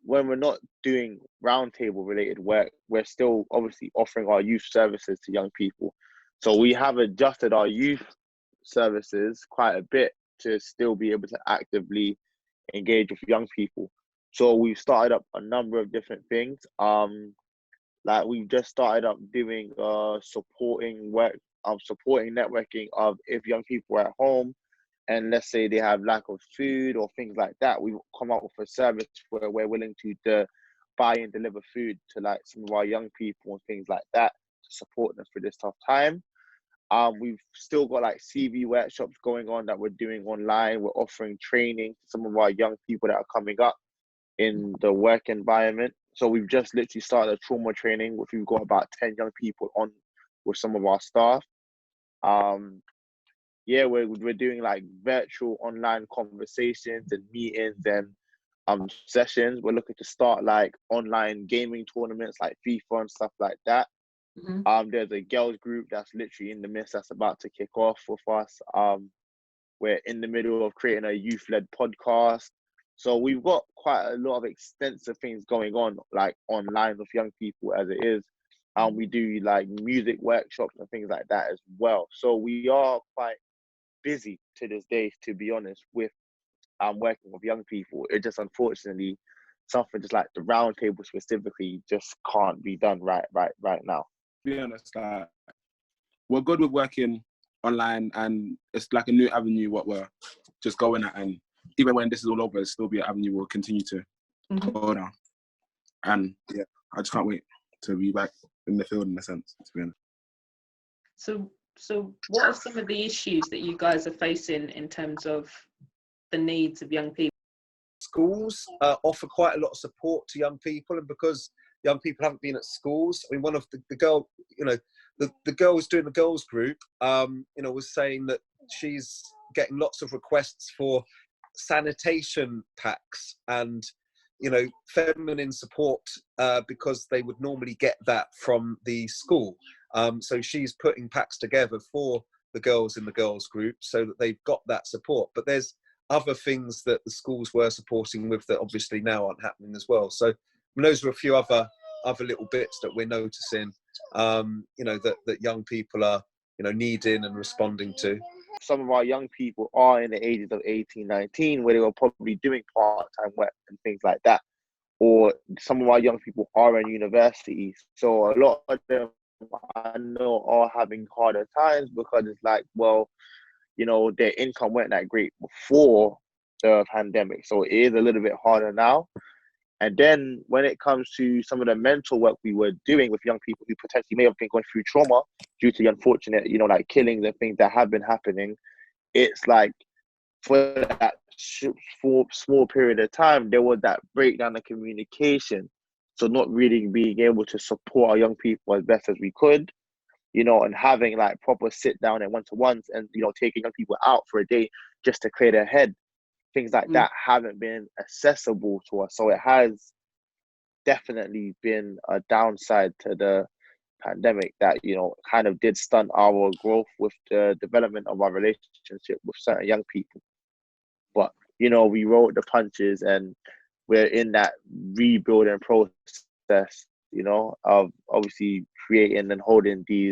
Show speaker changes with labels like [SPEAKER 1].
[SPEAKER 1] when we're not doing roundtable related work, we're still obviously offering our youth services to young people. So we have adjusted our youth services quite a bit to still be able to actively engage with young people. So we've started up a number of different things. Like we've just started up doing supporting work, supporting networking of if young people are at home and let's say they have lack of food or things like that, we've come up with a service where we're willing to buy and deliver food to like some of our young people and things like that to support them through this tough time. We've still got like CV workshops going on that we're doing online. We're offering training to some of our young people that are coming up in the work environment. So we've just literally started a trauma training, which we've got about 10 young people on with some of our staff. Yeah, we're doing like virtual online conversations and meetings and sessions. We're looking to start like online gaming tournaments like FIFA and stuff like that. There's a girls group that's literally in the midst that's about to kick off with us. We're in the middle of creating a youth-led podcast. So we've got quite a lot of extensive things going on, like online with young people as it is. We do like music workshops and things like that as well. So we are quite busy to this day, to be honest, with working with young people. It just unfortunately something just like the round table specifically just can't be done right now.
[SPEAKER 2] To be honest, like, we're good with working online and it's like a new avenue what we're just going at, and even when this is all over, it'll still be an avenue we'll continue to go down. And yeah, I just can't wait to be back in the field in a sense, to be honest.
[SPEAKER 3] So what are some of the issues that you guys are facing in terms of the needs of young people?
[SPEAKER 4] Schools offer quite a lot of support to young people, and because young people haven't been at schools, I mean, one of the girl, the girl who's doing the girls group, was saying that she's getting lots of requests for sanitation packs and, feminine support because they would normally get that from the school. So she's putting packs together for the girls in the girls group so that they've got that support. But there's other things that the schools were supporting with that obviously now aren't happening as well. So those are a few other little bits that we're noticing, that young people are, needing and responding to.
[SPEAKER 1] Some of our young people are in the ages of 18, 19, where they were probably doing part-time work and things like that. Or some of our young people are in university. So a lot of them I know are having harder times because it's like, well, their income weren't that great before the pandemic. So it is a little bit harder now. And then when it comes to some of the mental work we were doing with young people who potentially may have been going through trauma due to the unfortunate, like killings and things that have been happening, it's like for that small period of time, there was that breakdown of communication. So not really being able to support our young people as best as we could, and having like proper sit down and one-to-ones and, taking young people out for a day just to clear their head. Things like that haven't been accessible to us. So it has definitely been a downside to the pandemic that, kind of did stunt our growth with the development of our relationship with certain young people. But, we rolled the punches and we're in that rebuilding process, of obviously creating and holding these